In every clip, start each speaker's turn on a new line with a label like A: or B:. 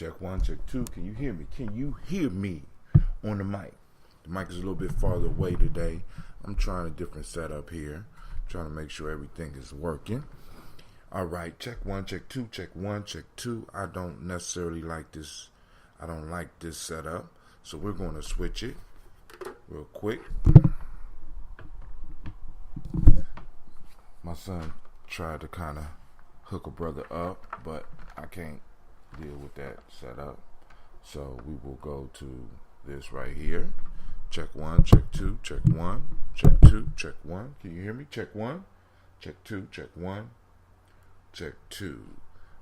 A: Check one, check two. Can you hear me? Can you hear me on the mic? The mic is a little bit farther away today. I'm trying a different setup here. Trying to make sure everything is working. All right, check one, check two, check one, check two. I don't necessarily like this. I don't like this setup. So we're going to switch it real quick. My son tried to kind of hook a brother up, but I can't deal with that setup. So we will go to this right here. Check one, check two, check one, check two, check one. Can you hear me? Check one, check two, check one, check two.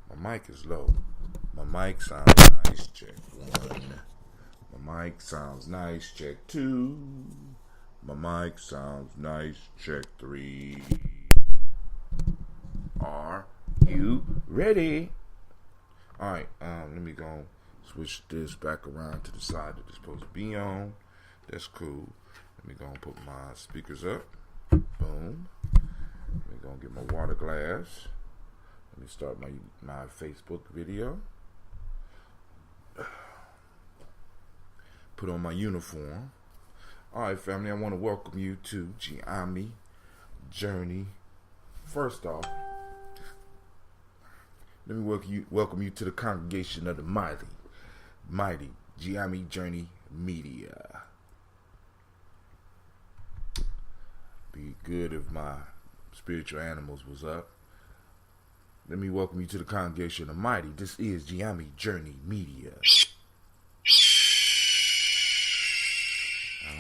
A: My mic is low. My mic sounds nice. Check one. My mic sounds nice. Check two. My mic sounds nice. Check three. Are you ready? All right. Let me go switch this back around to the side that it's supposed to be on. That's cool. Let me go and put my speakers up. Boom. Let me go and get my water glass. Let me start my Facebook video. Put on my uniform. All right, family. I want to welcome you to Gye-Nyame Journey. First off, let me welcome you to the congregation of the mighty Gye-Nyame Journey Media. Be good if my spiritual animals was up. Let me welcome you to the congregation of mighty. This is Gye-Nyame Journey Media.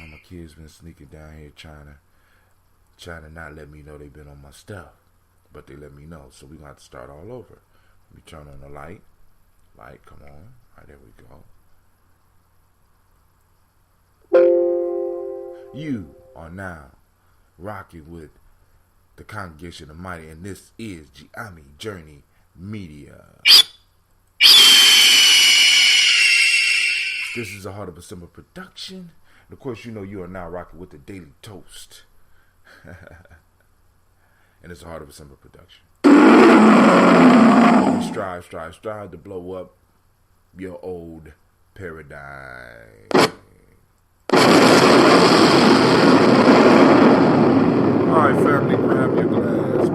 A: My kids been sneaking down here trying to not let me know they've been on my stuff, but they let me know. So we're gonna have to start all over. Let me turn on the light. Light, come on. All right, there we go. You are now rocking with the congregation of mighty, and this is Gye-Nyame Journey Media. This is a Heart of December production. And of course, you know you are now rocking with the Daily Toast. And it's a Heart of December production. We strive to blow up your old paradigm. Alright, family, grab your glass.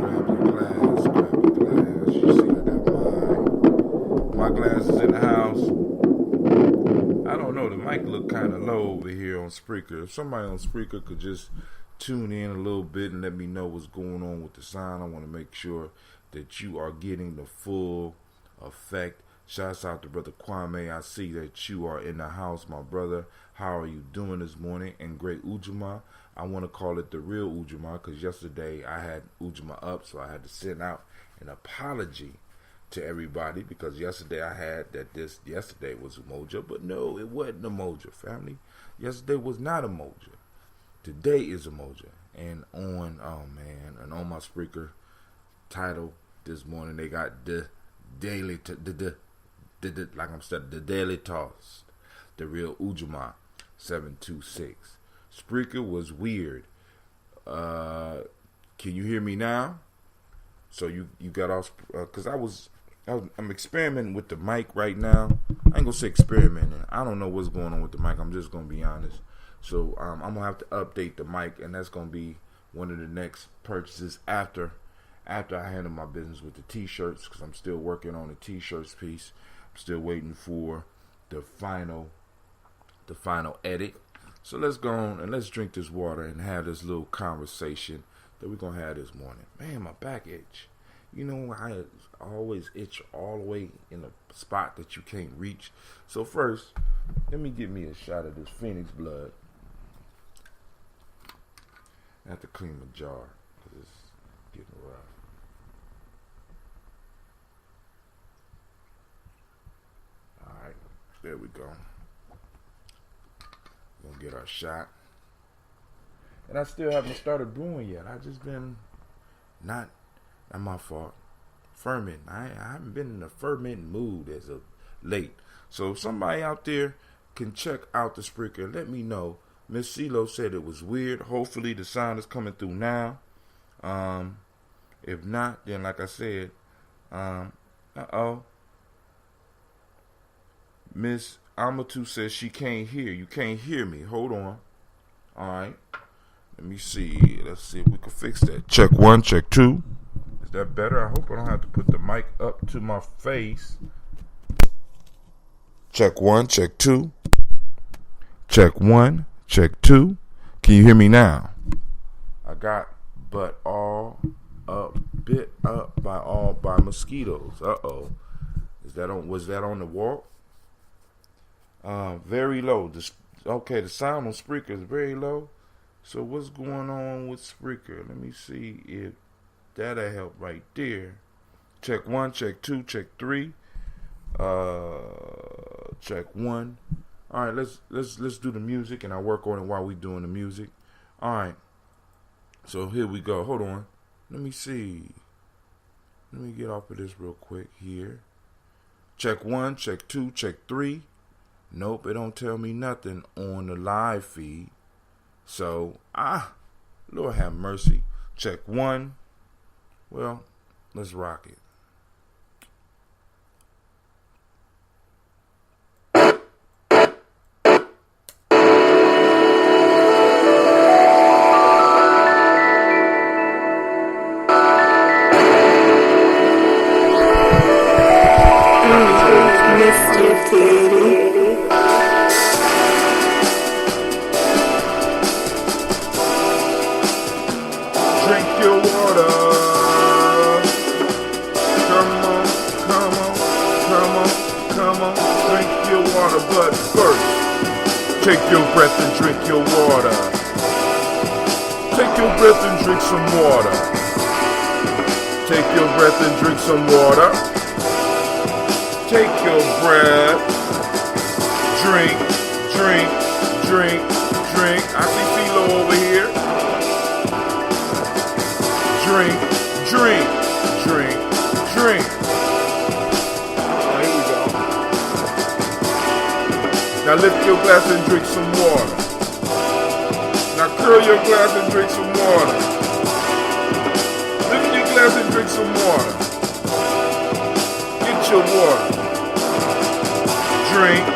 A: You see I got my glasses in the house. I don't know, the mic look kind of low over here on Spreaker. If somebody on Spreaker could just tune in a little bit and let me know what's going on with the sound. I want to make sure that you are getting the full effect. Shouts out to Brother Kwame. I see that you are in the house, my brother. How are you doing this morning? And great Ujamaa. I want to call it the real Ujamaa because yesterday I had Ujamaa up, so I had to send out an apology to everybody because yesterday I had that yesterday was Umoja, but no, it wasn't Umoja, family. Yesterday was not Umoja. Today is Umoja. And on my Spreaker title this morning, they got the Daily Toast, the real Ujamaa 726. Spreaker was weird. Can you hear me now? So you got off because I'm experimenting with the mic right now. I ain't gonna say experimenting. I don't know what's going on with the mic. I'm just gonna be honest. So I'm gonna have to update the mic, and that's gonna be one of the next purchases after I handle my business with the t-shirts, because I'm still working on the t-shirts piece. I'm still waiting for the final edit. So let's go on and let's drink this water and have this little conversation that we're gonna have this morning. Man, my back itch. You know, I always itch all the way in a spot that you can't reach. So first, let me get me a shot of this Phoenix blood. I have to clean my jar because it's getting rough. Alright, there we go. We're going to get our shot. And I still haven't started brewing yet. I just been not my fault. Ferment. I haven't been in a fermenting mood as of late. So if somebody out there can check out the Spreaker, let me know. Miss CeeLo said it was weird. Hopefully the sound is coming through now. If not, then like I said, Miss Amatu says she can't hear. You can't hear me. Hold on. All right. Let me see. Let's see if we can fix that. Check 1, check 2. Is that better? I hope I don't have to put the mic up to my face. Check 1, check 2. Check 1, check 2. Can you hear me now? I got but all up, bit up by mosquitoes. Uh-oh. Was that on the wall? Very low. The sound on Spreaker is very low. So what's going on with Spreaker? Let me see if that'll help right there. Check 1, check 2, check 3. Check 1. All right, let's do the music, and I'll work on it while we doing the music. All right. So here we go. Hold on. Let me see. Let me get off of this real quick here. Check 1, check 2, check 3. Nope, it don't tell me nothing on the live feed. So, Lord have mercy. Check 1. Well, let's rock it. Drink your water. Come on. Drink your water, but first, take your breath and drink your water. Take your breath and drink some water. Take your breath and drink some water. Take your breath. Drink. I see CeeLo over here. Drink. There we go. Now lift your glass and drink some water. Now curl your glass and drink some water. Lift your glass and drink some water. Get your water. Drink.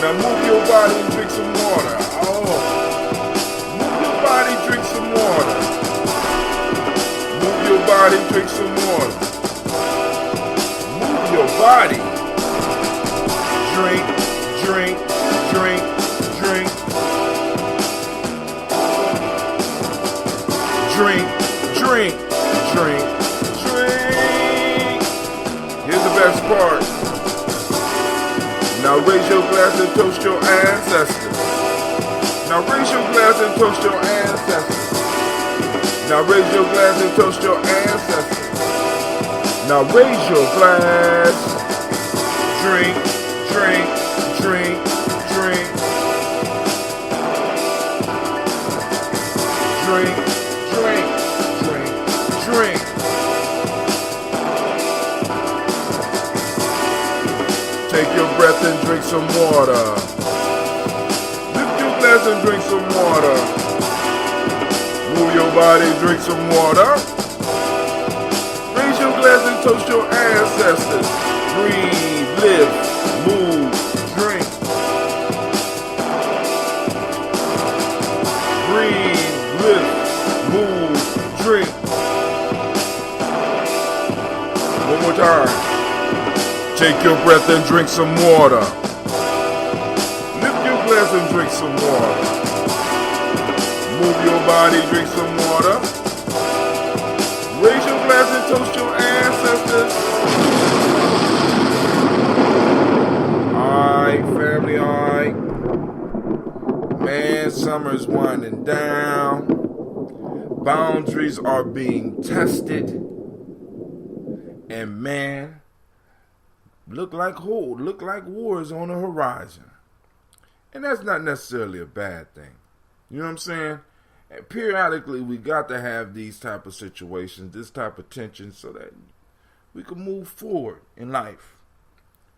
A: Now move your body and drink some water. Move your body, drink some water. Move your body, drink some water. Move your body. Drink. Here's the best part. Now raise your glass and toast your ancestors. Now raise your glass and toast your ancestors. Now raise your glass and toast your ancestors. Now raise your glass. Drink. Take your breath and drink some water. Lift your glass and drink some water. Move your body, drink some water. Raise your glass and toast your ancestors. Breathe, live, move, drink. Breathe, live, move, drink. One more time. Take your breath and drink some water. Lift your glass and drink some water. Move your body, drink some water. Raise your glass and toast your ancestors. Alright, family, alright. Man, summer's winding down. Boundaries are being tested. And man, look like war is on the horizon. And that's not necessarily a bad thing. You know what I'm saying? And periodically, we got to have these type of situations, this type of tension, so that we can move forward in life.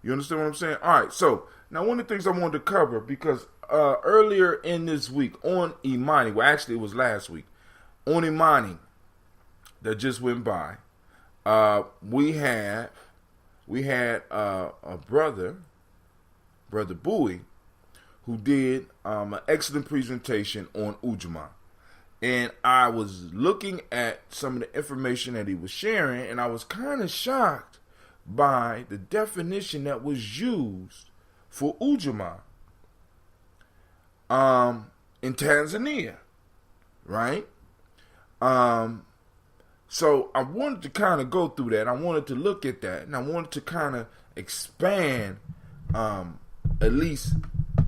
A: You understand what I'm saying? All right, so now one of the things I wanted to cover, because earlier in this week on Imani, well, actually it was last week, on Imani that just went by, we had a brother Bowie, who did an excellent presentation on Ujamaa. And I was looking at some of the information that he was sharing, and I was kind of shocked by the definition that was used for Ujamaa in Tanzania, right? So I wanted to kind of go through that. I wanted to look at that, and I wanted to kind of expand at least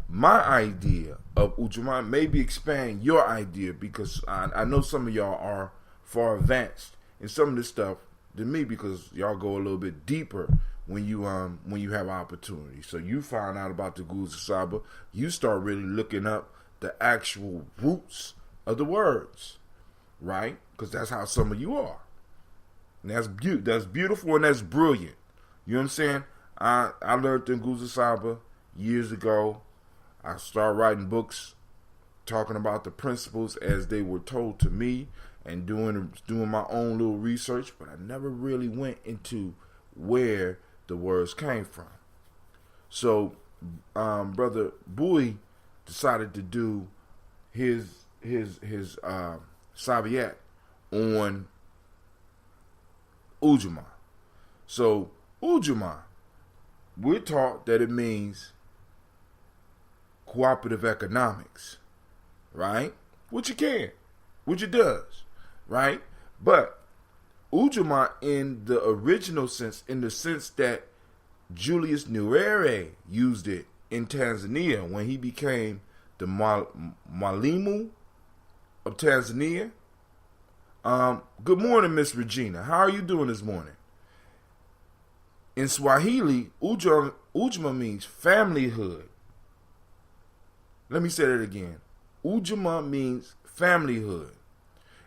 A: my idea of Ujamaa, maybe expand your idea, because I know some of y'all are far advanced in some of this stuff than me, because y'all go a little bit deeper when you have opportunity. So you find out about the Guza Saba, you start really looking up the actual roots of the words, right? Because that's how some of you are. And that's beautiful, and that's brilliant. You know what I'm saying? I learned in Guza Saba years ago. I started writing books talking about the principles as they were told to me, and doing my own little research, but I never really went into where the words came from. So Brother Bowie decided to do his Sabiat on Ujamaa. So Ujamaa, we're taught that it means cooperative economics, right? Which it does, right? But Ujamaa in the original sense, in the sense that Julius Nyerere used it in Tanzania when he became the Mwalimu of Tanzania. Good morning, Miss Regina. How are you doing this morning? In Swahili, Ujamaa means familyhood. Let me say that again. Ujamaa means familyhood.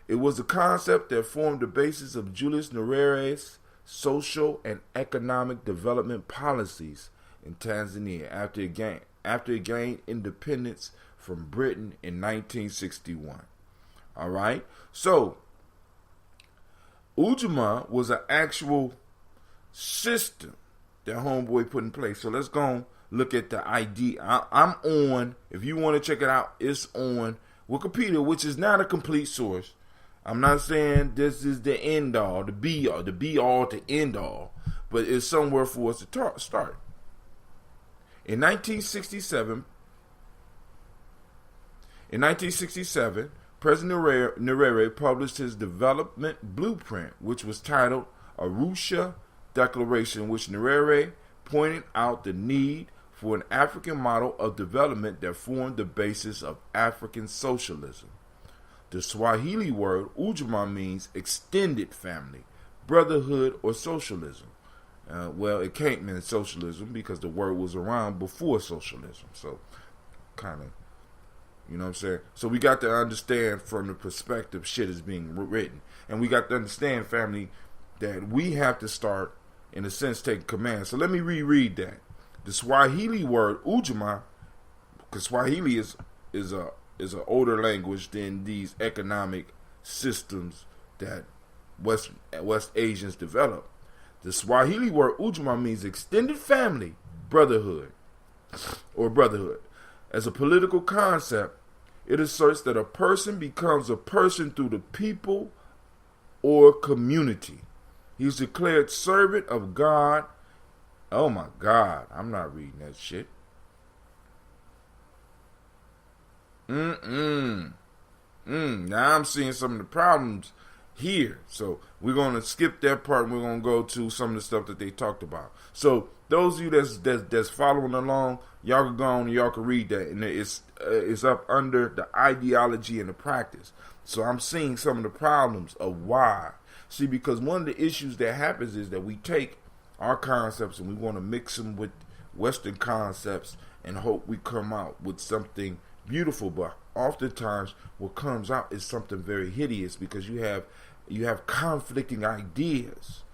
A: It was a concept that formed the basis of Julius Nyerere's social and economic development policies in Tanzania after it gained independence from Britain in 1961. All right? So, Ujamaa was an actual system that Homeboy put in place. So let's go and look at the ID. I'm on, if you want to check it out, it's on Wikipedia, which is not a complete source. I'm not saying this is the end all, the be all to end all, but it's somewhere for us to start. In 1967, President Nyerere published his development blueprint, which was titled Arusha Declaration, which Nyerere pointed out the need for an African model of development that formed the basis of African socialism. The Swahili word Ujamaa means extended family, brotherhood, or socialism. Well, it can't mean socialism because the word was around before socialism. So, kind of, you know what I'm saying? So we got to understand from the perspective shit is being written. And we got to understand, family, that we have to start, in a sense, taking command. So let me reread that. The Swahili word Ujamaa, because Swahili is an older language than these economic systems that West Asians developed. The Swahili word Ujamaa means extended family, brotherhood. As a political concept, it asserts that a person becomes a person through the people or community. He's declared servant of God. Oh my God, I'm not reading that shit. Now I'm seeing some of the problems here. So we're going to skip that part and we're going to go to some of the stuff that they talked about. So those of you that's following along, y'all can go on and y'all can read that. And it's up under the ideology and the practice. So I'm seeing some of the problems of why. See, because one of the issues that happens is that we take our concepts and we want to mix them with Western concepts and hope we come out with something beautiful, but oftentimes what comes out is something very hideous because you have conflicting ideas,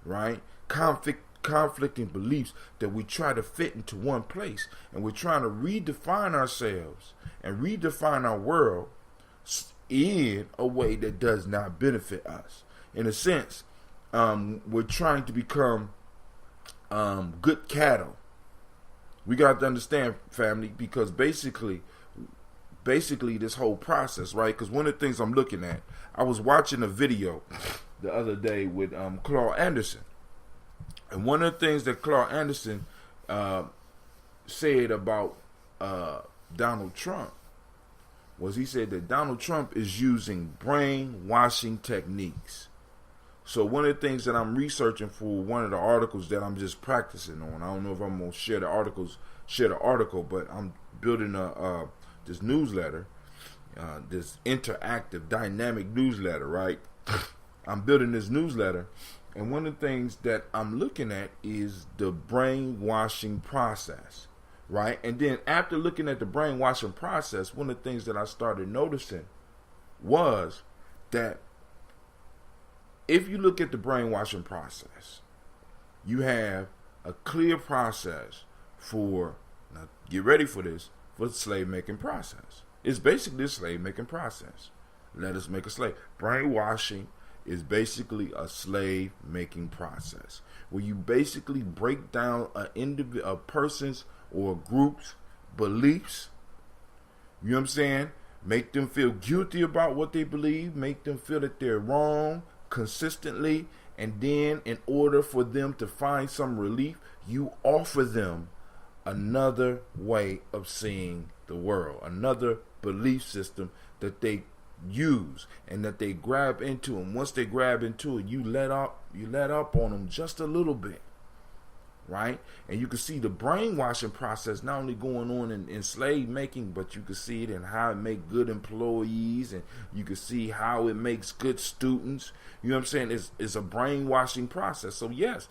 A: right? conflicting beliefs that we try to fit into one place. And we're trying to redefine ourselves and redefine our world in a way that does not benefit us. In a sense, we're trying to become good cattle. We got to understand, family, because basically this whole process, right? Because one of the things I'm looking at, I was watching a video the other day with Claude Anderson. And one of the things that Claude Anderson said about Donald Trump was he said that Donald Trump is using brainwashing techniques. So one of the things that I'm researching for one of the articles that I'm just practicing on, I don't know if I'm going to share the article, but I'm building this newsletter, this interactive, dynamic newsletter, right? I'm building this newsletter, and one of the things that I'm looking at is the brainwashing process, right? And then after looking at the brainwashing process, one of the things that I started noticing was that if you look at the brainwashing process, you have a clear process for, now get ready for this, for the slave making process. It's basically a slave making process. Let us make a slave. Brainwashing is basically a slave making process where you basically break down a person's or a group's beliefs. You know what I'm saying? Make them feel guilty about what they believe, make them feel that they're wrong consistently, and then in order for them to find some relief, you offer them another way of seeing the world, another belief system that they use and that they grab into. And once they grab into it, you let up on them just a little bit, right? And you can see the brainwashing process not only going on in slave making, but you can see it in how it makes good employees, and you can see how it makes good students. You know what I'm saying? It's a brainwashing process. So yes,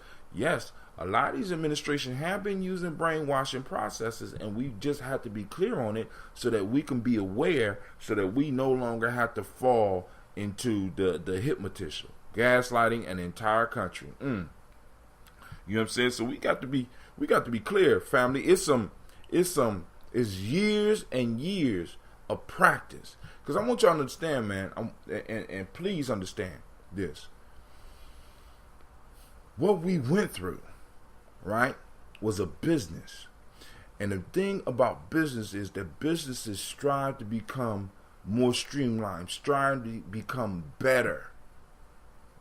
A: a lot of these administrations have been using brainwashing processes, and we just have to be clear on it so that we can be aware, so that we no longer have to fall into the hypnotism, gaslighting an entire country. You know what I'm saying? So we got to be clear, family. It's years and years of practice. Because I want y'all to understand, man, and please understand this. What we went through, right, was a business. And the thing about business is that businesses strive to become more streamlined, strive to become better.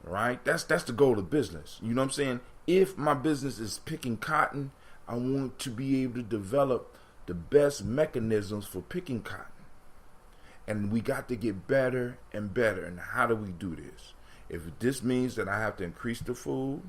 A: Right? That's the goal of business. You know what I'm saying? If my business is picking cotton, I want to be able to develop the best mechanisms for picking cotton. And we got to get better and better. And how do we do this? If this means that I have to increase the food,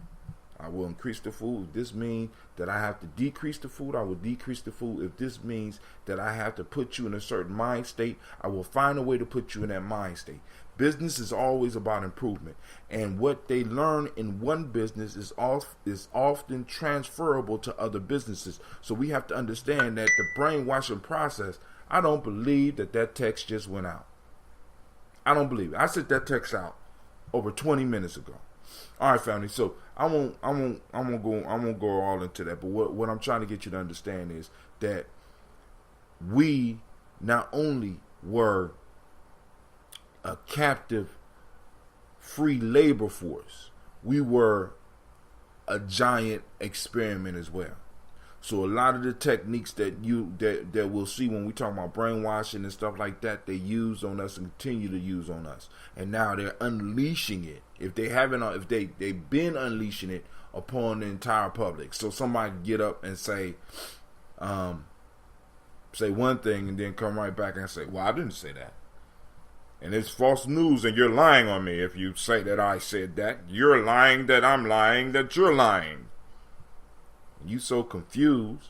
A: I will increase the food. If this means that I have to decrease the food, I will decrease the food. If this means that I have to put you in a certain mind state, I will find a way to put you in that mind state. Business is always about improvement. And what they learn in one business is often transferable to other businesses. So we have to understand that the brainwashing process, I don't believe that text just went out. I don't believe it. I sent that text out over 20 minutes ago. All right, family. So I won't go all into that. But what I'm trying to get you to understand is that we not only were a captive free labor force, we were a giant experiment as well. So a lot of the techniques that we'll see when we talk about brainwashing and stuff like that, they use on us and continue to use on us. And now they're unleashing it. If they've been unleashing it upon the entire public. So somebody get up and say one thing and then come right back and say, well, I didn't say that. And it's false news and you're lying on me if you say that I said that. You're lying that I'm lying that you're lying. You so confused.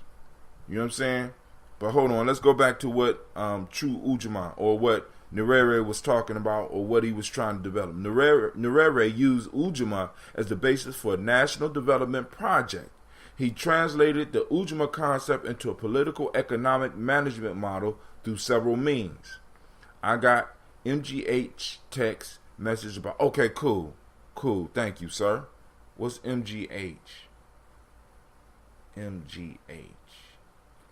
A: You know what I'm saying? But hold on, let's go back to what True Ujamaa, or what Nyerere was talking about, or what he was trying to develop. Nyerere used Ujamaa as the basis for a national development project. He translated the Ujamaa concept into a political economic management model through several means. I got MGH text message about, okay, cool, thank you, sir. What's MGH? MGH.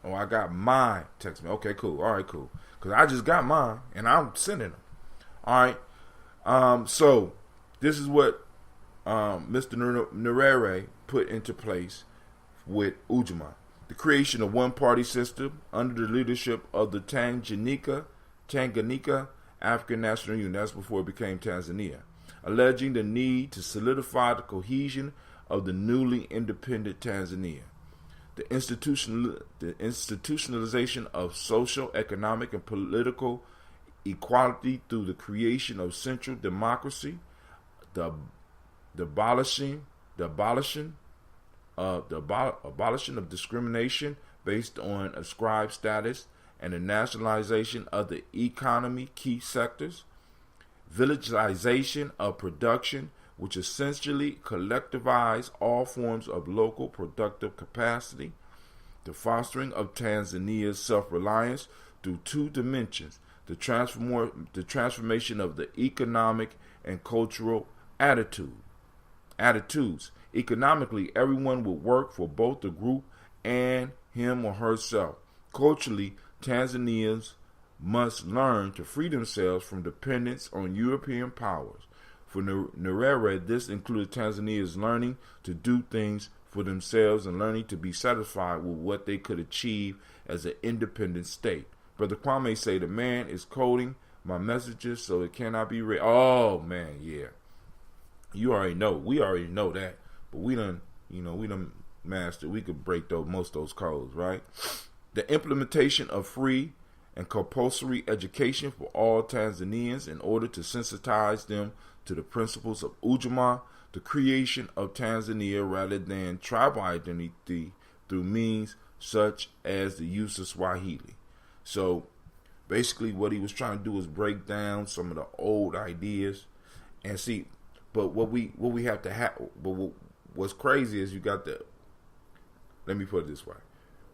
A: Oh, I got my text me. Okay, cool. All right, cool. Because I just got mine, and I'm sending them. All right. So this is what Mr. Nyerere put into place with Ujamaa. The creation of one-party system under the leadership of the Tanganyika African National Union. That's before it became Tanzania. Alleging the need to solidify the cohesion of the newly independent Tanzania. The institutionalization of social, economic, and political equality through the creation of central democracy, the abolishing of discrimination based on ascribed status, and the nationalization of the economy key sectors, villagization of production, which essentially collectivize all forms of local productive capacity, the fostering of Tanzania's self-reliance through two dimensions, the transformation of the economic and cultural attitudes. Economically, everyone will work for both the group and him or herself. Culturally, Tanzanians must learn to free themselves from dependence on European powers. For Nyerere, this included Tanzanians learning to do things for themselves and learning to be satisfied with what they could achieve as an independent state. Brother Kwame say the man is coding my messages so it cannot be read. Oh man, yeah. You already know. We already know that. But we done mastered. We could break most of those codes, right? The implementation of free and compulsory education for all Tanzanians in order to sensitize them to the principles of Ujamaa, the creation of Tanzania rather than tribal identity through means such as the use of Swahili. So basically what he was trying to do is break down some of the old ideas and see, but what we have to have, but what's crazy is let me put it this way.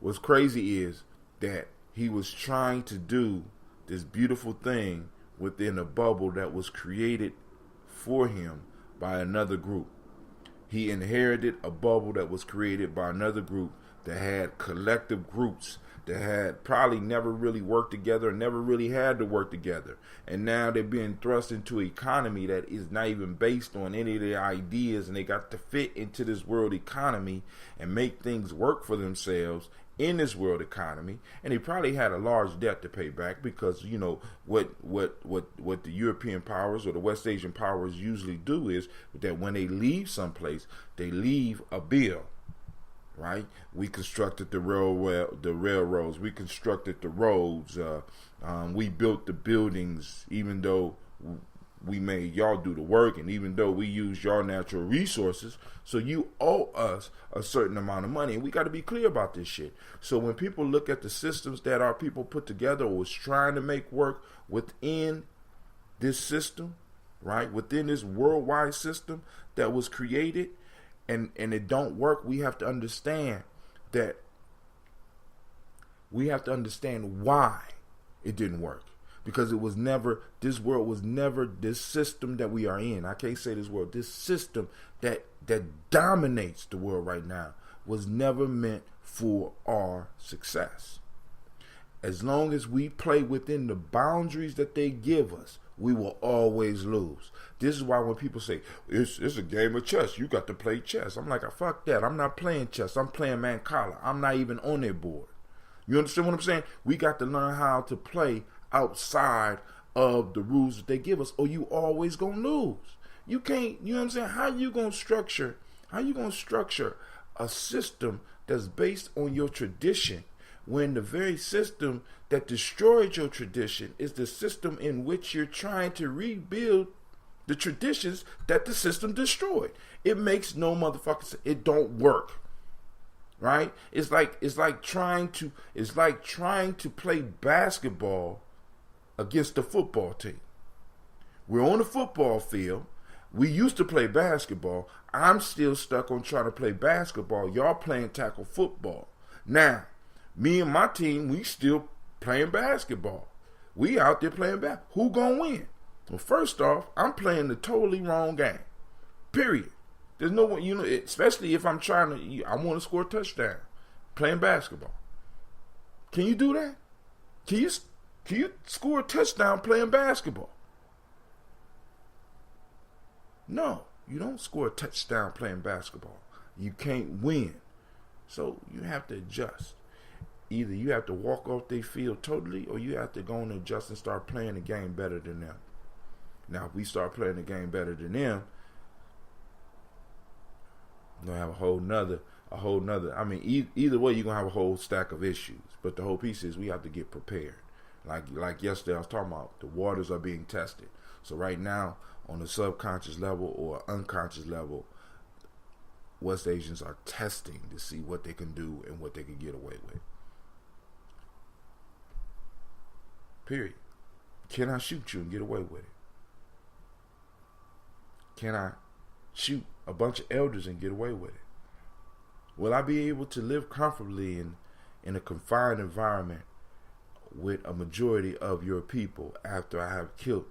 A: What's crazy is that he was trying to do this beautiful thing within a bubble that was created for him by another group. He inherited a bubble that was created by another group that had collective groups that had probably never really worked together and never really had to work together. And now they're being thrust into an economy that is not even based on any of their ideas, and they got to fit into this world economy and make things work for themselves in this world economy. And he probably had a large debt to pay back because, you know, what the European powers or the West Asian powers usually do is that when they leave someplace, they leave a bill. Right, we constructed the railroads. We constructed the roads. We built the buildings, even though we made y'all do the work, and even though we use your natural resources. So you owe us a certain amount of money, and we got to be clear about this shit. So when people look at the systems that our people put together or was trying to make work within this system, right, within this worldwide system that was created, and it don't work, we have to understand that. We have to understand why it didn't work. Because it was never, this world was never this system that we are in. I can't say this world. This system that dominates the world right now was never meant for our success. As long as we play within the boundaries that they give us, we will always lose. This is why when people say, it's a game of chess, you got to play chess. I'm like, fuck that. I'm not playing chess. I'm playing Mancala. I'm not even on their board. You understand what I'm saying? We got to learn how to play outside of the rules that they give us, or you always gonna lose. You can't, you know what I'm saying? How you gonna structure a system that's based on your tradition when the very system that destroyed your tradition is the system in which you're trying to rebuild the traditions that the system destroyed? It makes no motherfucking sense. It don't work. Right? It's like trying to play basketball against the football team. We're on the football field. We used to play basketball. I'm still stuck on trying to play basketball. Y'all playing tackle football. Now, me and my team, we still playing basketball. We out there playing basketball. Who gonna win? Well, first off, I'm playing the totally wrong game. Period. There's no one, especially if I'm I want to score a touchdown. playing basketball. Can you do that? Can you score a touchdown playing basketball? No, you don't score a touchdown playing basketball. You can't win. So you have to adjust. Either you have to walk off their field totally, or you have to go and adjust and start playing the game better than them. Now, if we start playing the game better than them, you're going to have a whole nother, I mean, either way, you're going to have a whole stack of issues. But the whole piece is we have to get prepared. Like yesterday I was talking about, the waters are being tested. So right now, on the subconscious level or unconscious level, West Asians are testing to see what they can do and what they can get away with. Period. Can I shoot you and get away with it? Can I shoot a bunch of elders and get away with it? Will I be able to live comfortably in a confined environment with a majority of your people after I have killed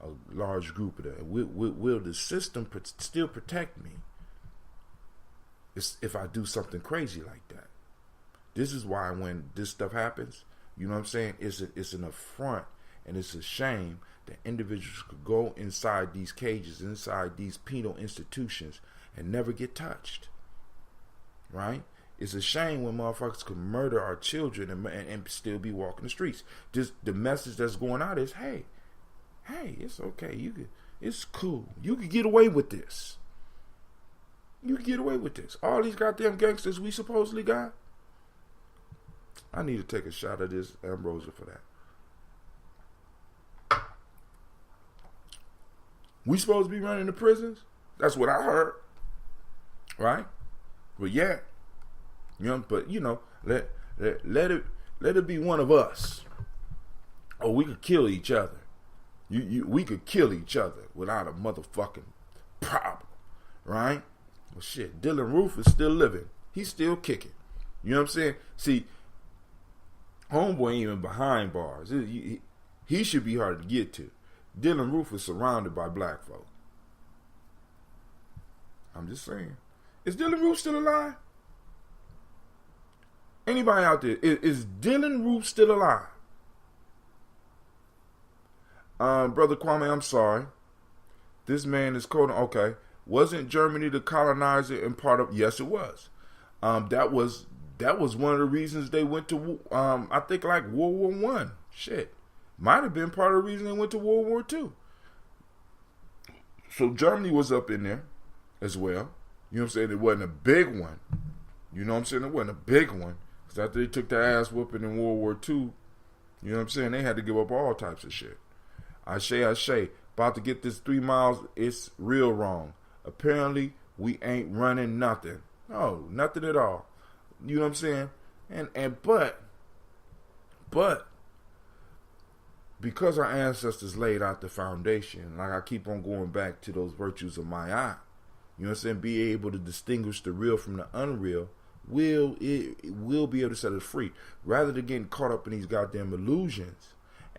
A: a large group of them? Will the system still protect me if I do something crazy like that? This is why when this stuff happens, you know what I'm saying, it's an affront and it's a shame that individuals could go inside these cages, inside these penal institutions, and never get touched. Right? It's a shame when motherfuckers could murder our children and still be walking the streets. Just the message that's going out is, hey, it's okay. It's cool. You can get away with this. You can get away with this. All these goddamn gangsters we supposedly got. I need to take a shot of this ambrosia for that. We supposed to be running the prisons? That's what I heard. Right? But yeah. Let it be one of us. Or we could kill each other. We could kill each other without a motherfucking problem. Right? Well shit, Dylan Roof is still living. He's still kicking. You know what I'm saying? See, homeboy ain't even behind bars. He should be hard to get to. Dylan Roof is surrounded by black folk. I'm just saying. Is Dylan Roof still alive? Anybody out there? Is Dylan Roof still alive? Brother Kwame, I'm sorry. This man is quoting, okay. Wasn't Germany the colonizer and part of? Yes, it was. That was one of the reasons they went to, I think, like World War One. Shit. Might have been part of the reason they went to World War II. So Germany was up in there as well. You know what I'm saying? It wasn't a big one. You know what I'm saying? It wasn't a big one. Because after they took their ass whooping in World War II, you know what I'm saying? They had to give up all types of shit. Ashe. About to get this 3 miles. It's real wrong. Apparently, we ain't running nothing. No, nothing at all. You know what I'm saying? But because our ancestors laid out the foundation, like I keep on going back to those virtues of my eye, you know what I'm saying, be able to distinguish the real from the unreal, will be able to set us free. Rather than getting caught up in these goddamn illusions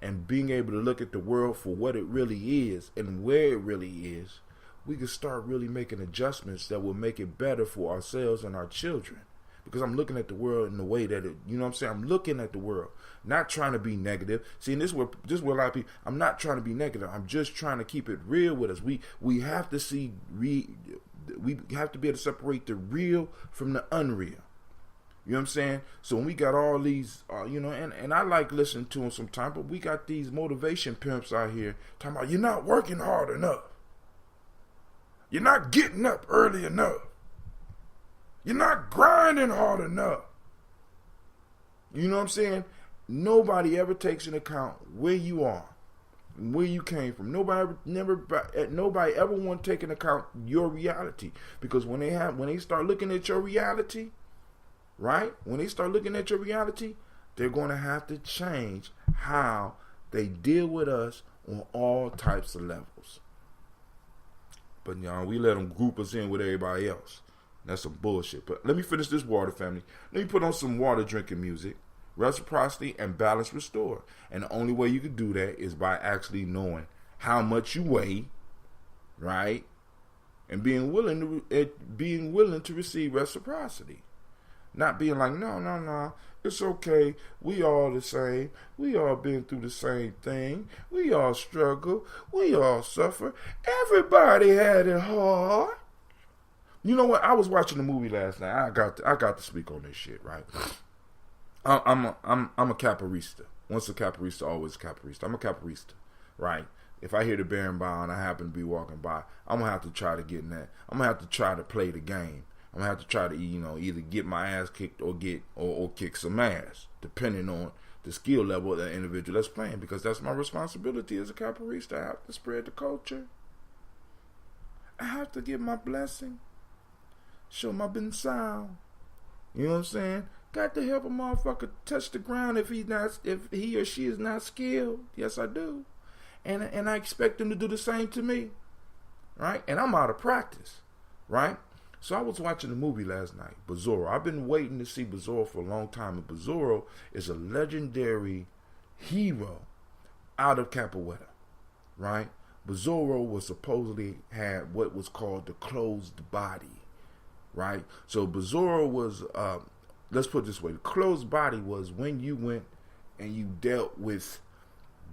A: and being able to look at the world for what it really is and where it really is, we can start really making adjustments that will make it better for ourselves and our children. Because I'm looking at the world in the way that it, you know what I'm saying? I'm looking at the world, not trying to be negative. See, and this is where a lot of people, I'm not trying to be negative. I'm just trying to keep it real with us. We have to see, we have to be able to separate the real from the unreal. You know what I'm saying? So when we got all these, and I like listening to them sometimes, but we got these motivation pimps out here talking about, you're not working hard enough. You're not getting up early enough. You're not grinding hard enough. You know what I'm saying? Nobody ever takes into account where you are, where you came from. Nobody ever want to take into account your reality. Because when they start looking at your reality, right? When they start looking at your reality, they're going to have to change how they deal with us on all types of levels. But we let them group us in with everybody else. That's some bullshit. But let me finish this water, family. Let me put on some water drinking music. Reciprocity and balance restore. And the only way you can do that is by actually knowing how much you weigh, right? And being willing to receive reciprocity. Not being like, no, it's okay. We all the same. We all been through the same thing. We all struggle. We all suffer. Everybody had it hard. You know what? I was watching the movie last night. I got to speak on this shit, right? I'm a caparista. Once a caparista, always a caparista. I'm a caparista, right? If I hear the berimbau and I happen to be walking by, I'm gonna have to try to get in that. I'm gonna have to try to play the game. I'm gonna have to try to, either get my ass kicked or kick some ass, depending on the skill level of that individual that's playing, because that's my responsibility as a caparista. I have to spread the culture. I have to give my blessing. Show my bensal. You know what I'm saying? Got to help a motherfucker touch the ground if he or she is not skilled. Yes, I do. And I expect them to do the same to me. Right? And I'm out of practice. Right? So I was watching a movie last night, Bizarro. I've been waiting to see Bizarro for a long time. And Bizarro is a legendary hero out of Capoeira. Right? Bizarro was supposedly had what was called the closed body. Right? So Bizarro was, let's put it this way, the closed body was when you went and you dealt with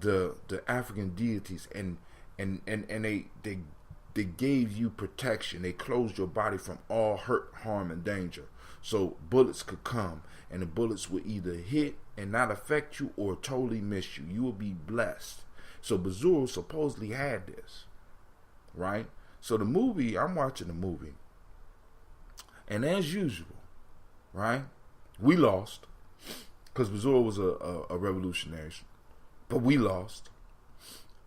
A: the African deities and they gave you protection. They closed your body from all hurt, harm, and danger. So bullets could come, and the bullets would either hit and not affect you or totally miss you. You would be blessed. So Bizarro supposedly had this. Right? So I'm watching the movie. And as usual, right, we lost, because Bizarro was a revolutionary, but we lost,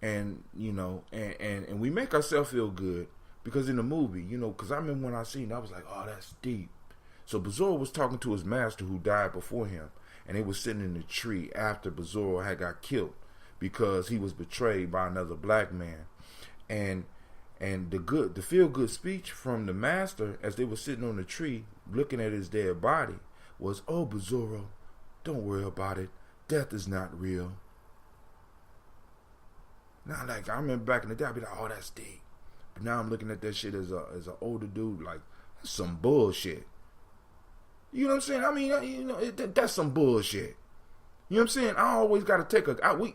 A: and and we make ourselves feel good, because in the movie, because I remember when I seen it, I was like, oh, that's deep. So Bizarro was talking to his master who died before him, and they was sitting in the tree after Bizarro had got killed, because he was betrayed by another black man, and the feel-good speech from the master as they were sitting on the tree looking at his dead body was, oh, Bizarro, don't worry about it. Death is not real. Now, like, I remember back in the day, I'd be like, oh, that's deep. But now I'm looking at that shit as an older dude, like, that's some bullshit. You know what I'm saying? I mean, that's some bullshit. You know what I'm saying? I always got to take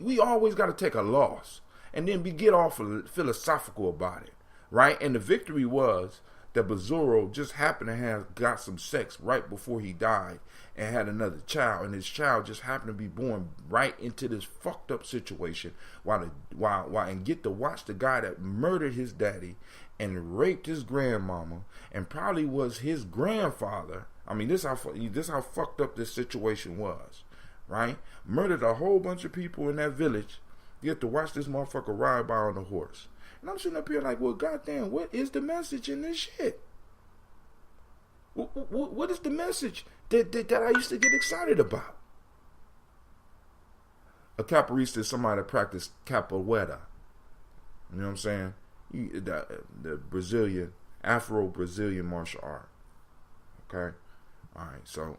A: we always got to take a loss and then get all philosophical about it, right? And the victory was that Bizarro just happened to have got some sex right before he died and had another child, and his child just happened to be born right into this fucked up situation while and get to watch the guy that murdered his daddy and raped his grandmama and probably was his grandfather. I mean, this how fucked up this situation was, right? Murdered a whole bunch of people in that village. You have to watch this motherfucker ride by on a horse. And I'm sitting up here like, well, goddamn, what is the message in this shit? What is the message that I used to get excited about? A capoeirista is somebody that practiced capoeira. You know what I'm saying? The Brazilian, Afro-Brazilian martial art. Okay? All right, so,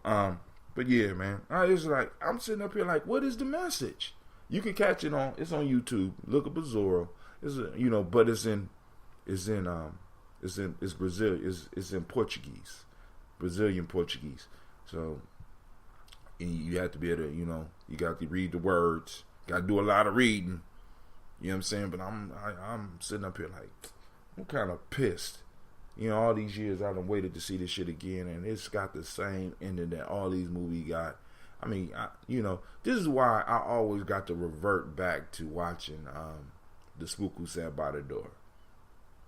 A: but yeah, man. It's like, I'm sitting up here like, what is the message? You can catch it it's on YouTube. Look at Bizarro. But it's Brazil. It's in Portuguese, Brazilian Portuguese. So you have to be able to, you got to read the words. Got to do a lot of reading. You know what I'm saying? But I'm sitting up here like, I'm kind of pissed. All these years I done waited to see this shit again, and it's got the same ending that all these movies got. I mean, this is why I always got to revert back to watching The Spook Who Sat by the Door.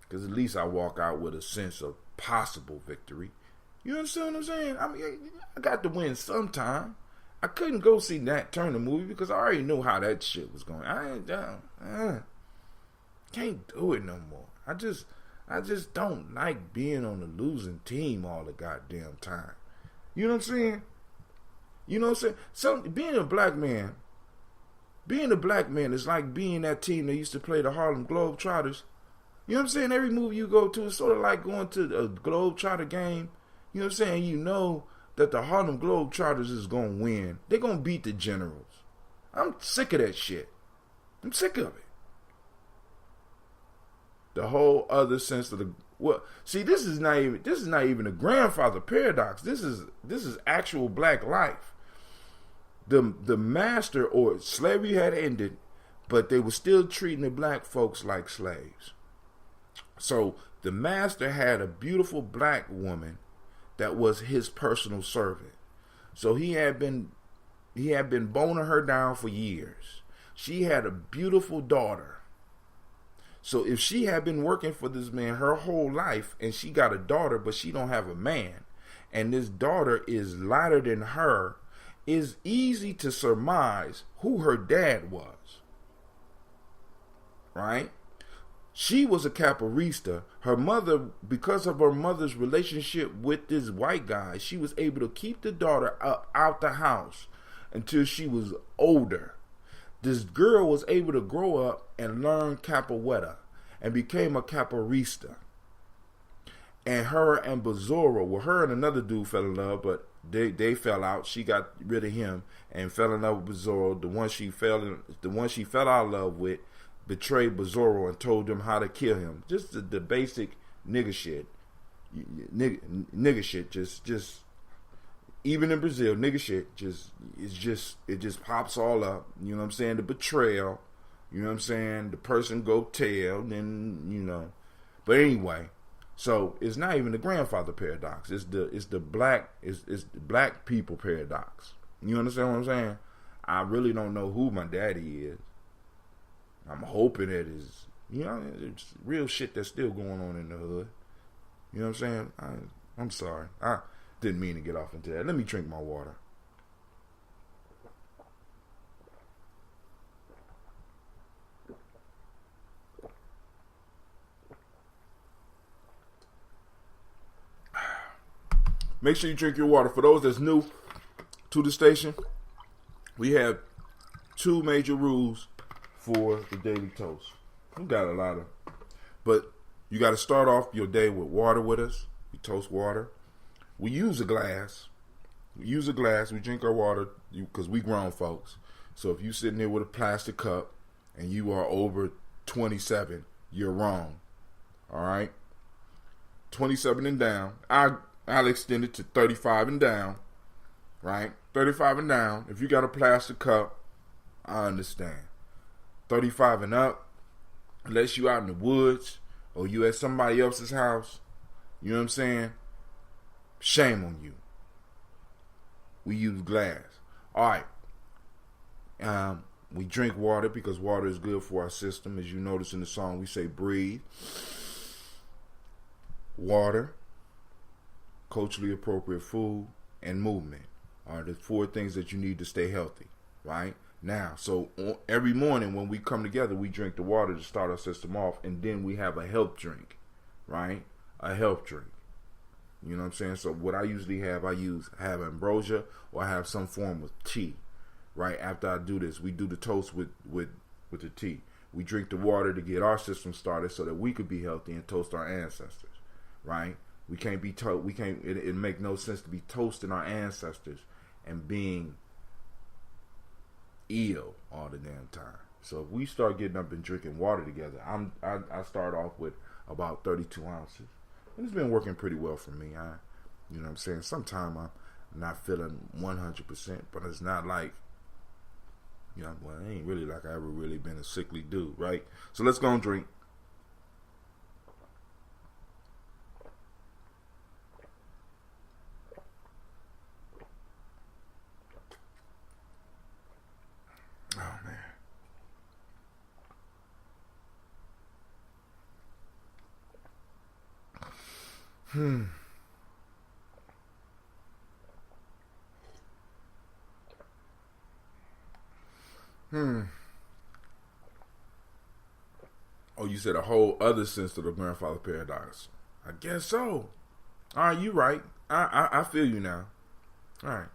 A: Because at least I walk out with a sense of possible victory. You understand what I'm saying? I mean, I got to win sometime. I couldn't go see Nat Turner movie because I already knew how that shit was going. Can't do it no more. I just don't like being on the losing team all the goddamn time. You know what I'm saying? You know what I'm saying? Being a black man is like being that team that used to play the Harlem Globetrotters. You know what I'm saying? Every movie you go to is sort of like going to a Globetrotter game. You know what I'm saying? You know that the Harlem Globetrotters is going to win. They're going to beat the Generals. I'm sick of that shit. I'm sick of it. The whole other sense of Well, see, this is not even a grandfather paradox. This is actual black life. The master or slavery had ended, but they were still treating the black folks like slaves. So the master had a beautiful black woman that was his personal servant. So he had been boning her down for years. She had a beautiful daughter. So if she had been working for this man her whole life and she got a daughter but she don't have a man, and this daughter is lighter than her, it's easy to surmise who her dad was. Right? She was a capoeirista. Her mother, because of her mother's relationship with this white guy, she was able to keep the daughter out the house until she was older. This girl was able to grow up and learn capoeira and became a capoeirista. And her and Bazoro, well, her and another dude fell in love, but they fell out. She got rid of him and fell in love with Bazoro. The one she fell out of love with betrayed Bazoro and told him how to kill him. Just the basic nigga shit. Nigga shit. Just even in Brazil, nigga shit it just pops all up. You know what I'm saying? The betrayal. You know what I'm saying? The person go tell, then you know. But anyway, so it's not even the grandfather paradox. It's the black people paradox. You understand what I'm saying? I really don't know who my daddy is. I'm hoping that is, you know, it's real shit that's still going on in the hood. You know what I'm saying? I'm sorry. I didn't mean to get off into that. Let me drink my water. Make sure you drink your water. For those that's new to the station, we have two major rules for the Daily Toast. We got a lot of, but you got to start off your day with water with us. We toast water. We use a glass. We drink our water because we grown folks. So if you sitting there with a plastic cup and you are over 27, you're wrong. All right? 27 and down. I'll extend it to 35 and down. Right? 35 and down. If you got a plastic cup, I understand. 35 and up, unless you out in the woods or you at somebody else's house, you know what I'm saying? Shame on you. We use glass. All right. We drink water because water is good for our system. As you notice in the song, we say breathe. Water, culturally appropriate food, and movement are the four things that you need to stay healthy, right? Now, so every morning when we come together, we drink the water to start our system off, and then we have a health drink, right? A health drink. You know what I'm saying? So what I usually have, I have ambrosia or I have some form of tea, right? After I do this, we do the toast with the tea. We drink the water to get our system started so that we could be healthy and toast our ancestors, right? We can't be it make no sense to be toasting our ancestors and being ill all the damn time. So if we start getting up and drinking water together, I start off with about 32 ounces. And it's been working pretty well for me. You know what I'm saying? Sometimes I'm not feeling 100%, but it's not like, you know, well, it ain't really like I ever really been a sickly dude, right? So let's go and drink. Oh, man. Oh, you said a whole other sense to the grandfather paradox. I guess so. All right, you right. I feel you now. All right.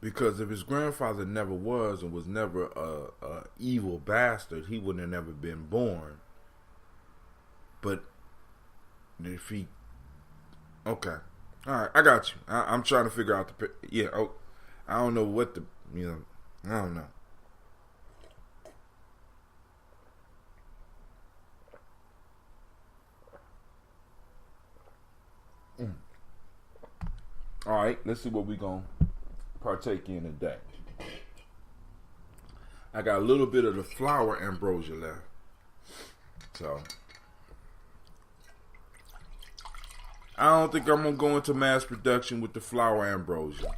A: Because if his grandfather never was and was never a evil bastard, he wouldn't have never been born. But if he, okay, all right, I got you. I'm trying to figure out I don't know what I don't know. All right, let's see what we're going to partake in today. I got a little bit of the flower ambrosia left. So, I don't think I'm going to go into mass production with the flower ambrosia.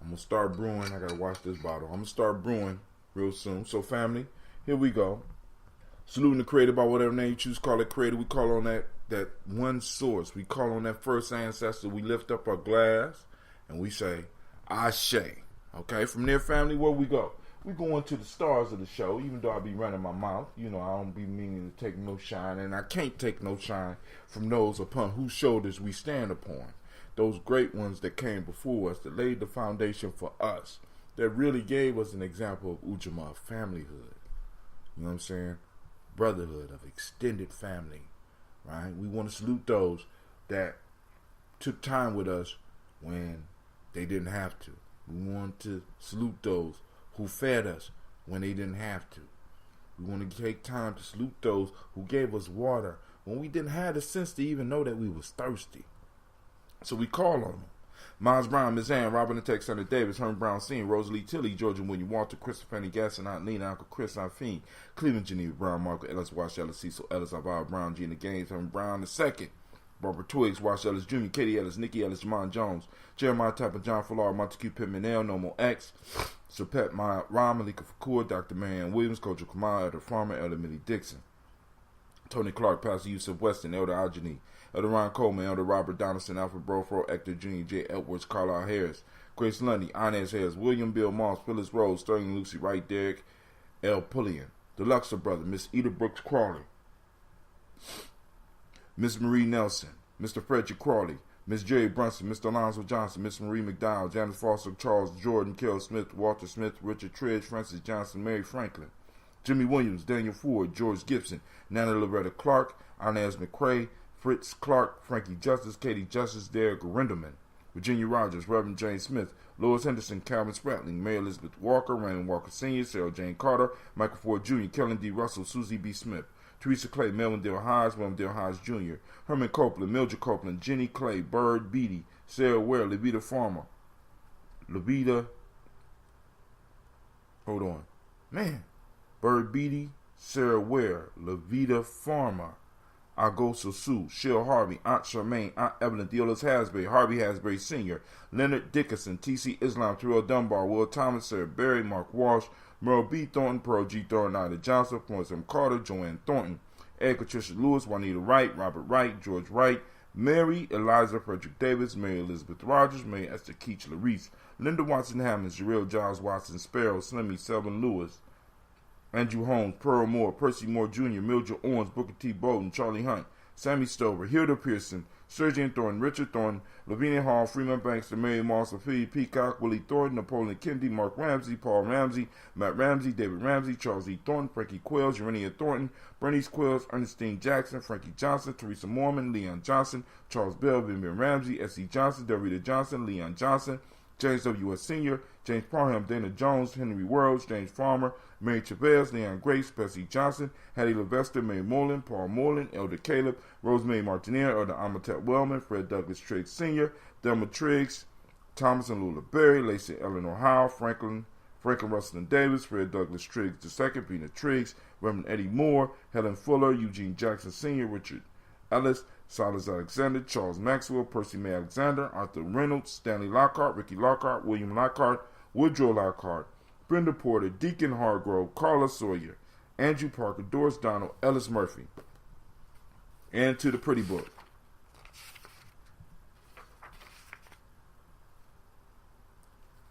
A: I'm going to start brewing. I got to wash this bottle. I'm going to start brewing real soon. So, family, here we go. Saluting the creator by whatever name you choose to call it creator. We call on that one source. We call on that first ancestor. We lift up our glass and we say, Ashe. Okay, from there, family, where we go? We go into the stars of the show, even though I be running my mouth. You know, I don't be meaning to take no shine, and I can't take no shine from those upon whose shoulders we stand upon. Those great ones that came before us, that laid the foundation for us, that really gave us an example of Ujamaa, familyhood. You know what I'm saying? Brotherhood of extended family, right? We want to salute those that took time with us when they didn't have to. We want to salute those who fed us when they didn't have to. We want to take time to salute those who gave us water when we didn't have the sense to even know that we was thirsty. So we call on them. Miles Brown, Ms. Ann, Robin the Tech, Senator Davis, Herman Brown Sr., Rosalie Tilly, Georgia William Walter, Christopher Fanny Gasson, Aunt Lena, Uncle Chris, Aunt Fiend, Cleveland Geneva Brown, Margaret Ellis, Wash Ellis, Cecil Ellis, Alvaro Brown, Gina Gaines, Herman Brown II, Barbara Twiggs, Wash Ellis Jr., Katie Ellis, Nikki Ellis, Jamon Jones, Jeremiah Tapper, John Falar, Montague Pittman, Nomo X, Sir Pet Ron, Malika Fakur, Dr. Marianne Williams, Coach Kamal, Elder Farmer, Elder Millie Dixon, Tony Clark, Pastor Yusuf Weston, Elder Ajani, Elder Ron Coleman, Elder Robert Donaldson, Alfred Brofro, Hector Jr., J. Edwards, Carlisle Harris, Grace Lundy, Inez Harris, William Bill Moss, Phyllis Rose, Sterling Lucy Wright, Derek L. Pullian, the Luxor brother, Miss Eda Brooks Crawley, Miss Marie Nelson, Mr. Frederick Crawley, Miss Jerry Brunson, Mr. Alonzo Johnson, Miss Marie McDowell, Janice Foster, Charles Jordan, Carol Smith, Walter Smith, Richard Tridge, Francis Johnson, Mary Franklin, Jimmy Williams, Daniel Ford, George Gibson, Nana Loretta Clark, Inez McCrae, Fritz Clark, Frankie Justice, Katie Justice, Derek Rindelman, Virginia Rogers, Reverend Jane Smith, Lois Henderson, Calvin Spratling, Mary Elizabeth Walker, Raymond Walker Sr., Sarah Jane Carter, Michael Ford Jr., Kellen D. Russell, Susie B. Smith, Teresa Clay, Melvin Dale Hodge, Jr., Herman Copeland, Mildred Copeland, Jenny Clay, Bird Beatty, Sarah Ware, Levita Farmer, Bird Beatty, Sarah Ware, Levita Farmer, Agosa Sue, Shell Harvey, Aunt Charmaine, Aunt Evelyn, Deolis Hasbury, Harvey Hasbury Sr., Leonard Dickinson, T.C. Islam, Terrell Dunbar, Will Thomas, Sarah Berry, Mark Walsh, Merle B. Thornton, Pearl G. Thornton, Ida Johnson, Florence M. Carter, Joanne Thornton, Ed Patricia Lewis, Juanita Wright, Robert Wright, George Wright, Mary Eliza Frederick Davis, Mary Elizabeth Rogers, Mary Esther Keach Larice, Linda Watson Hammonds, Jarrell Giles Watson Sparrow, Slimmy Selvin Lewis, Andrew Holmes, Pearl Moore, Percy Moore Jr., Mildred Owens, Booker T. Bolton, Charlie Hunt, Sammy Stover, Hilda Pearson, Sergeant Thornton, Richard Thornton, Lavinia Hall, Freeman Banks, Mary Moss, Ophelia Peacock, Willie Thornton, Napoleon Kennedy, Mark Ramsey, Paul Ramsey, Matt Ramsey, David Ramsey, Charles E. Thornton, Frankie Quills, Urania Thornton, Bernice Quills, Ernestine Jackson, Frankie Johnson, Teresa Mormon, Leon Johnson, Charles Bell, Vivian Ramsey, S.E. Johnson, Delrita Johnson, Leon Johnson, James W.S. Sr., James Parham, Dana Jones, Henry Worlds, James Farmer, Mary Chavez, Leon Grace, Bessie Johnson, Hattie Levester, Mary Moreland, Paul Moreland, Elder Caleb, Rosemary Martinier, Elder Amatep Wellman, Fred Douglas Triggs Sr., Thelma Triggs, Thomas and Lula Berry, Lacey Eleanor Howe, Franklin Russell and Davis, Fred Douglas Triggs II, Pina Triggs, Reverend Eddie Moore, Helen Fuller, Eugene Jackson Sr., Richard Ellis, Silas Alexander, Charles Maxwell, Percy May Alexander, Arthur Reynolds, Stanley Lockhart, Ricky Lockhart, William Lockhart, Woodrow Lockhart, Brenda Porter, Deacon Hargrove, Carla Sawyer, Andrew Parker, Doris Donald, Ellis Murphy. And to the pretty book.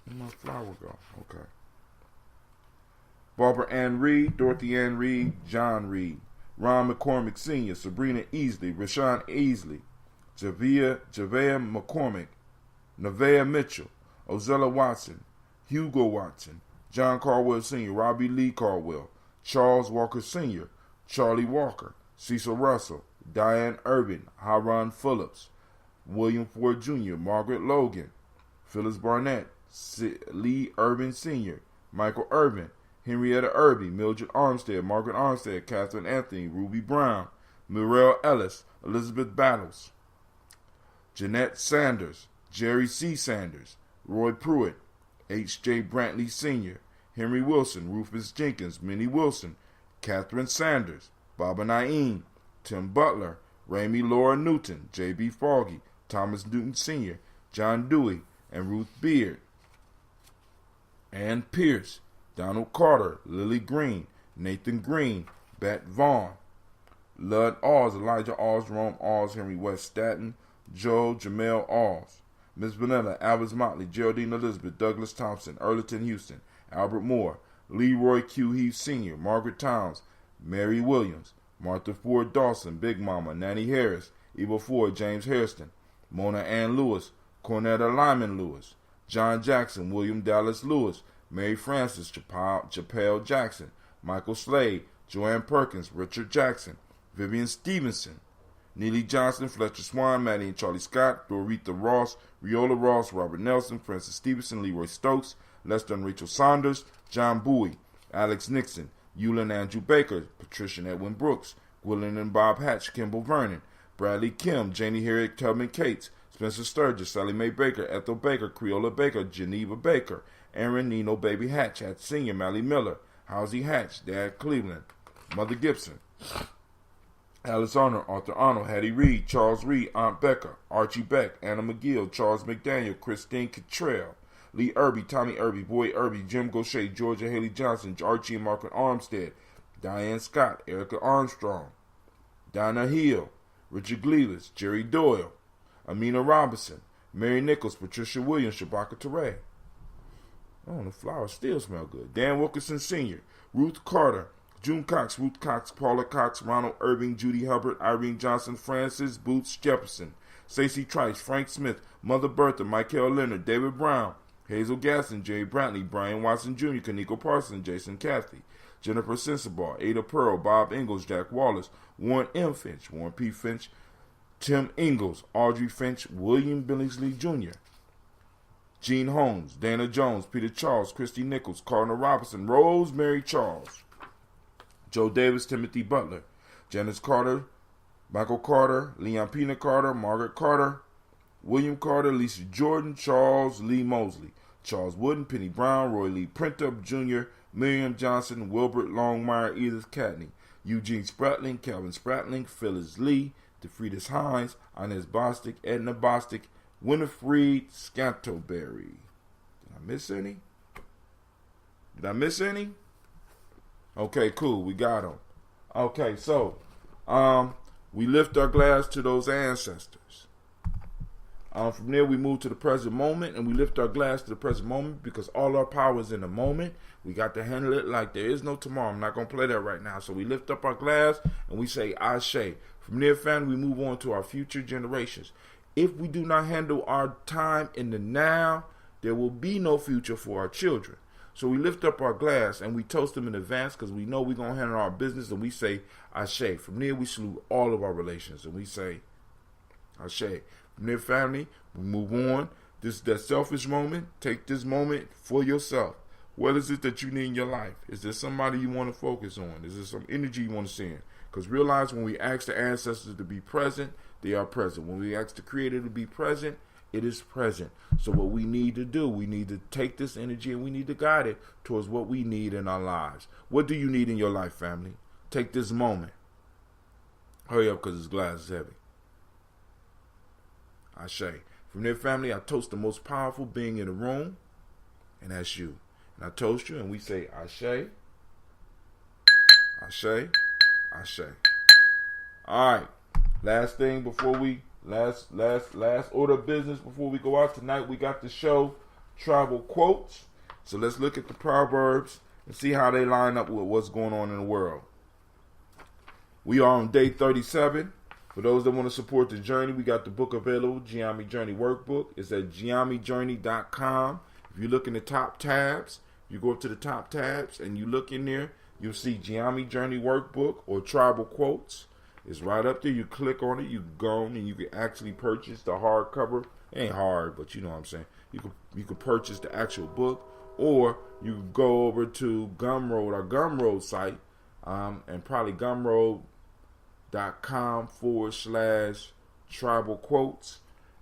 A: Where'd my flower go? Okay. Barbara Ann Reed, Dorothy Ann Reed, John Reed, Ron McCormick Sr., Sabrina Easley, Rashawn Easley, Javea McCormick, Nevaeh Mitchell, Ozella Watson, Hugo Watson, John Caldwell Sr., Robbie Lee Caldwell, Charles Walker Sr., Charlie Walker, Cecil Russell, Diane Urban, Haron Phillips, William Ford Jr., Margaret Logan, Phyllis Barnett, Lee Urban Sr., Michael Urban, Henrietta Irby, Mildred Armstead, Margaret Armstead, Catherine Anthony, Ruby Brown, Muriel Ellis, Elizabeth Battles, Jeanette Sanders, Jerry C. Sanders, Roy Pruitt, H.J. Brantley Sr., Henry Wilson, Rufus Jenkins, Minnie Wilson, Catherine Sanders, Baba Naeem, Tim Butler, Ramey Laura Newton, J.B. Foggy, Thomas Newton Sr., John Dewey, and Ruth Beard, Ann Pierce, Donald Carter, Lily Green, Nathan Green, Bet Vaughn, Lud Oz, Elijah Oz, Jerome Oz, Henry West Staten, Joe Jamel Oz, Miss Vanilla, Albert Motley, Geraldine Elizabeth, Douglas Thompson, Earleton Houston, Albert Moore, Leroy Q. Heath Sr., Margaret Towns, Mary Williams, Martha Ford Dawson, Big Mama, Nanny Harris, Eva Ford, James Hairston, Mona Ann Lewis, Cornetta Lyman Lewis, John Jackson, William Dallas Lewis, Mary Frances, Chappelle Jackson, Michael Slade, Joanne Perkins, Richard Jackson, Vivian Stevenson, Neely Johnson, Fletcher Swan, Maddie and Charlie Scott, Dorita Ross, Riola Ross, Robert Nelson, Francis Stevenson, Leroy Stokes, Lester and Rachel Saunders, John Bowie, Alex Nixon, Eulin Andrew Baker, Patricia and Edwin Brooks, Gwilyn and Bob Hatch, Kimball Vernon, Bradley Kim, Janie Harriet Tubman Cates, Spencer Sturgis, Sally Mae Baker, Ethel Baker, Creola Baker, Geneva Baker, Aaron Nino Baby Hatch, Hatch Sr., Mally Miller, Housie Hatch, Dad Cleveland, Mother Gibson, Alice Arnold, Arthur Arnold, Hattie Reed, Charles Reed, Aunt Becca, Archie Beck, Anna McGill, Charles McDaniel, Christine Cottrell, Lee Irby, Tommy Irby, Boy Irby, Jim Gaucher, Georgia Haley Johnson, Archie and Margaret Armstead, Diane Scott, Erica Armstrong, Donna Hill, Richard Gleavis, Jerry Doyle, Amina Robinson, Mary Nichols, Patricia Williams, Shabaka Teray. Oh, the flowers still smell good. Dan Wilkinson Sr., Ruth Carter, June Cox, Ruth Cox, Paula Cox, Ronald Irving, Judy Hubbard, Irene Johnson, Francis Boots Jefferson, Stacey Trice, Frank Smith, Mother Bertha, Michael Leonard, David Brown, Hazel Gasson, Jerry Brantley, Brian Watson Jr., Kaniko Parsons, Jason Cathy, Jennifer Sensabaugh, Ada Pearl, Bob Ingalls, Jack Wallace, Warren M. Finch, Warren P. Finch, Tim Ingalls, Audrey Finch, William Billingsley Jr., Gene Holmes, Dana Jones, Peter Charles, Christy Nichols, Cardinal Robinson, Rosemary Charles, Joe Davis, Timothy Butler, Janice Carter, Michael Carter, Leon Pena Carter, Margaret Carter, William Carter, Lisa Jordan, Charles Lee Mosley, Charles Wooden, Penny Brown, Roy Lee Printup Jr., Miriam Johnson, Wilbert Longmire, Edith Catney, Eugene Spratling, Calvin Spratling, Phyllis Lee, DeFridas Hines, Inez Bostic, Edna Bostic, Winifred Scantleberry. Did I miss any? Okay, cool. We got them. Okay, so we lift our glass to those ancestors. From there, we move to the present moment, and we lift our glass to the present moment because all our power is in the moment. We got to handle it like there is no tomorrow. I'm not going to play that right now. So we lift up our glass, and we say, Ashe. From there, family, we move on to our future generations. If we do not handle our time in the now, there will be no future for our children. So we lift up our glass and we toast them in advance because we know we're going to handle our business, and we say, Ashe. From there, we salute all of our relations and we say, Ashe. From there, family, we move on. This is that selfish moment. Take this moment for yourself. What is it that you need in your life? Is there somebody you want to focus on? Is there some energy you want to send? Because realize when we ask the ancestors to be present, they are present. When we ask the Creator to be present, it is present. So what we need to do, we need to take this energy and we need to guide it towards what we need in our lives. What do you need in your life, family? Take this moment. Hurry up because this glass is heavy. Ashe. From there, family, I toast the most powerful being in the room, and that's you. And I toast you and we say, Ashe, Ashe, Ashe. All right. Last thing before we, last order of business before we go out tonight, we got the show Tribal Quotes. So let's look at the Proverbs and see how they line up with what's going on in the world. We are on day 37. For those that want to support the journey, we got the book available, Gye-Nyame Journey Workbook. It's at GyeNyameJourney.com. If you look in the top tabs, you go up to the top tabs and you look in there, you'll see Gye-Nyame Journey Workbook or Tribal Quotes. It's right up there. You click on it, you go on, and you can actually purchase the hardcover. It ain't hard, but you know what I'm saying. You can purchase the actual book, or you can go over to Gumroad, our Gumroad site, and probably Gumroad.com/tribal quotes,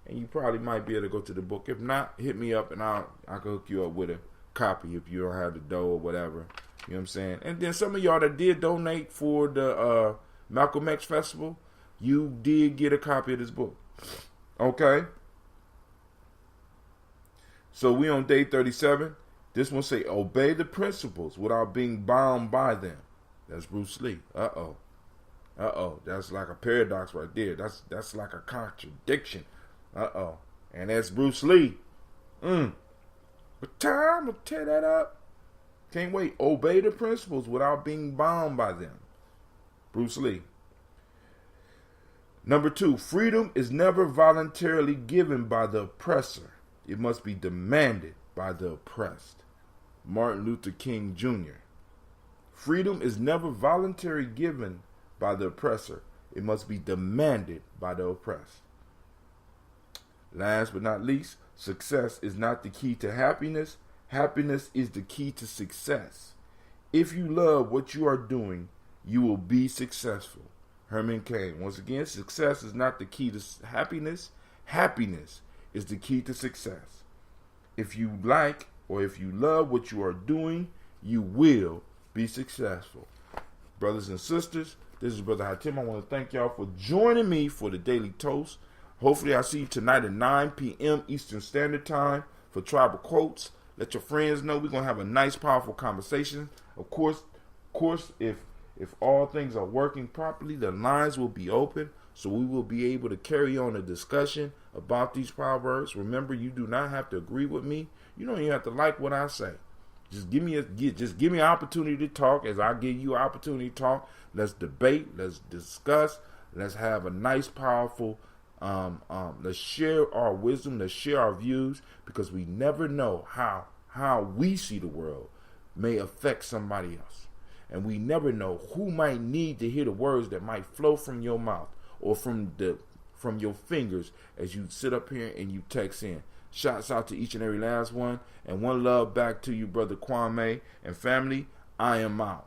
A: and you probably might be able to go to the book. If not, hit me up and I can hook you up with a copy if you don't have the dough or whatever. You know what I'm saying? And then some of y'all that did donate for the Malcolm X Festival, you did get a copy of this book. Okay? So we on day 37. This one say, obey the principles without being bound by them. That's Bruce Lee. Uh-oh. That's like a paradox right there. That's like a contradiction. Uh-oh. And that's Bruce Lee. But time to tear that up. Can't wait. Obey the principles without being bound by them. Bruce Lee. Number 2, freedom is never voluntarily given by the oppressor. It must be demanded by the oppressed. Martin Luther King Jr. Freedom is never voluntarily given by the oppressor. It must be demanded by the oppressed. Last but not least, success is not the key to happiness. Happiness is the key to success. If you love what you are doing, you will be successful. Herman Cain. Once again, success is not the key to happiness. Happiness is the key to success. If you like or if you love what you are doing, you will be successful. Brothers and sisters, this is Brother Hatim. I want to thank y'all for joining me for the Daily Toast. Hopefully I see you tonight at 9 p.m. Eastern Standard Time for Tribal Quotes. Let your friends know we're going to have a nice, powerful conversation. Of course, if all things are working properly, the lines will be open, so we will be able to carry on a discussion about these proverbs. Remember, you do not have to agree with me. You don't even have to like what I say. Just give me an opportunity to talk as I give you an opportunity to talk. Let's debate. Let's discuss. Let's have a nice, powerful. Let's share our wisdom. Let's share our views, because we never know how we see the world may affect somebody else. And we never know who might need to hear the words that might flow from your mouth or from your fingers as you sit up here and you text in. Shouts out to each and every last one. And one love back to you, Brother Kwame and family. I am out.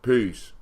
A: Peace.